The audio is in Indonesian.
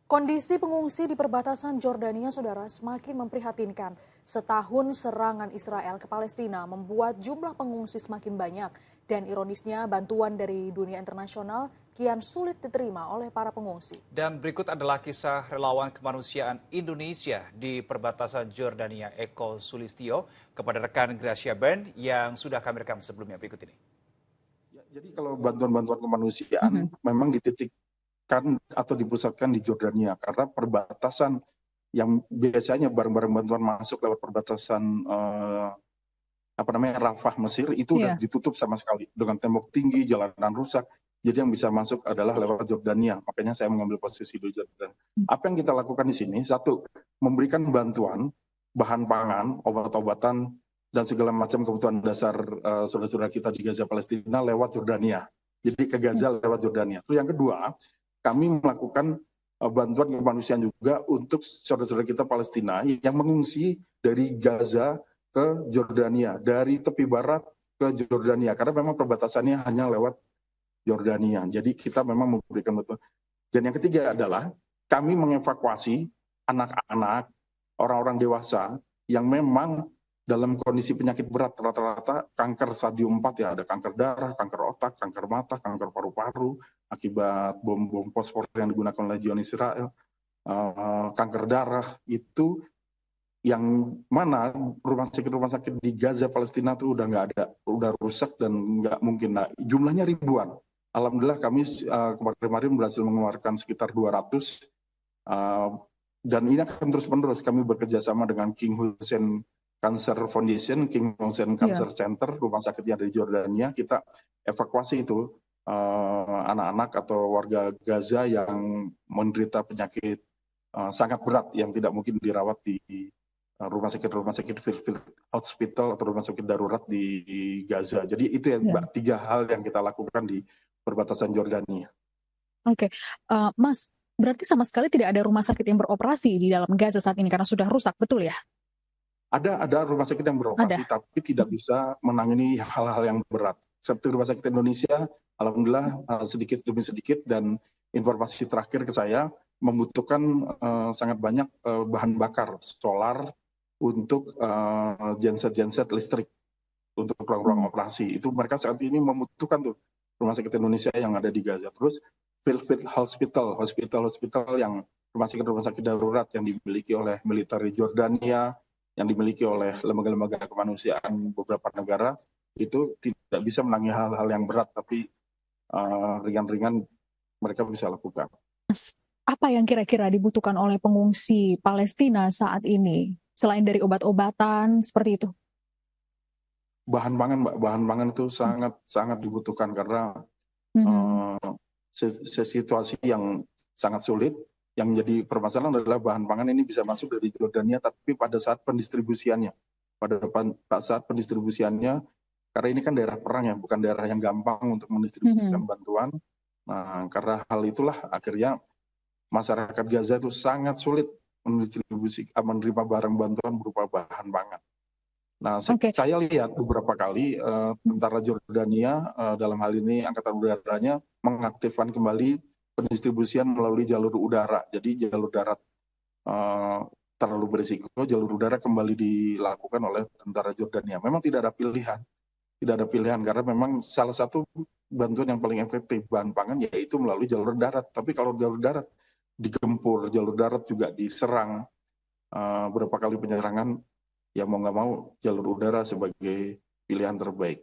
Kondisi pengungsi di perbatasan Jordania, saudara, semakin memprihatinkan. Setahun serangan Israel ke Palestina membuat jumlah pengungsi semakin banyak. Dan ironisnya, bantuan dari dunia internasional kian sulit diterima oleh para pengungsi. Dan berikut adalah kisah relawan kemanusiaan Indonesia di perbatasan Jordania, Eko Sulistyo, kepada rekan Gracia Bern yang sudah kami rekam sebelumnya. Berikut ini. Jadi kalau bantuan-bantuan kemanusiaan memang dititikkan atau dipusatkan di Jordania karena perbatasan yang biasanya barang-barang bantuan masuk lewat perbatasan Rafah Mesir itu udah ditutup sama sekali dengan tembok tinggi, jalanan rusak. Jadi yang bisa masuk adalah lewat Jordania. Makanya saya mengambil posisi di Jordania. Apa yang kita lakukan di sini? Satu, memberikan bantuan bahan pangan, obat-obatan, dan segala macam kebutuhan dasar saudara-saudara kita di Gaza Palestina lewat Jordania. Jadi ke Gaza lewat Jordania. Terus yang kedua, kami melakukan bantuan kemanusiaan juga untuk saudara-saudara kita Palestina yang mengungsi dari Gaza ke Jordania, dari tepi barat ke Jordania, karena memang perbatasannya hanya lewat Jordania. Jadi kita memang memberikan bantuan. Dan yang ketiga adalah kami mengevakuasi anak-anak, orang-orang dewasa yang memang dalam kondisi penyakit berat, rata-rata kanker stadium 4 ya, ada kanker darah, kanker otak, kanker mata, kanker paru-paru, akibat bom-bom fosfor yang digunakan oleh legion Israel, kanker darah itu yang mana rumah sakit di Gaza Palestina itu udah nggak ada, udah rusak dan nggak mungkin. Nah, jumlahnya ribuan. Alhamdulillah kami kemarin berhasil mengeluarkan sekitar 200 dan ini akan terus-menerus. Kami bekerja sama dengan King Hussein Cancer Foundation, King Hussein Cancer Center, rumah sakitnya dari Jordania. Kita evakuasi itu anak-anak atau warga Gaza yang menderita penyakit sangat berat yang tidak mungkin dirawat di rumah sakit field hospital atau rumah sakit darurat di Gaza. Jadi itu ya, Mbak, 3 hal yang kita lakukan di perbatasan Jordania. Oke, Mas, berarti sama sekali tidak ada rumah sakit yang beroperasi di dalam Gaza saat ini karena sudah rusak, betul ya? Ada rumah sakit yang beroperasi, tapi tidak bisa menangani hal-hal yang berat. Seperti rumah sakit Indonesia, alhamdulillah sedikit demi sedikit, dan informasi terakhir ke saya membutuhkan sangat banyak bahan bakar solar untuk genset listrik untuk ruang-ruang operasi. Itu mereka saat ini membutuhkan tuh rumah sakit Indonesia yang ada di Gaza. Terus field hospital yang rumah sakit darurat yang dimiliki oleh militer Jordania, yang dimiliki oleh lembaga-lembaga kemanusiaan beberapa negara, itu tidak bisa menangani hal-hal yang berat, tapi ringan-ringan mereka bisa lakukan. Apa yang kira-kira dibutuhkan oleh pengungsi Palestina saat ini, selain dari obat-obatan seperti itu? Bahan pangan, Mbak, bahan pangan itu sangat dibutuhkan karena situasi yang sangat sulit. Yang menjadi permasalahan adalah bahan pangan ini bisa masuk dari Jordania, tapi pada saat pendistribusiannya, karena ini kan daerah perang ya, bukan daerah yang gampang untuk mendistribusikan bantuan. Nah, karena hal itulah akhirnya masyarakat Gaza itu sangat sulit menerima barang bantuan berupa bahan pangan. Nah, saya lihat beberapa kali tentara Jordania dalam hal ini angkatan udaranya mengaktifkan kembali pendistribusian melalui jalur udara. Jadi jalur darat terlalu berisiko, jalur udara kembali dilakukan oleh tentara Jordania. Memang tidak ada pilihan karena memang salah satu bantuan yang paling efektif bahan pangan yaitu melalui jalur darat. Tapi kalau jalur darat digempur, jalur darat juga diserang beberapa kali penyerangan, ya mau nggak mau jalur udara sebagai pilihan terbaik.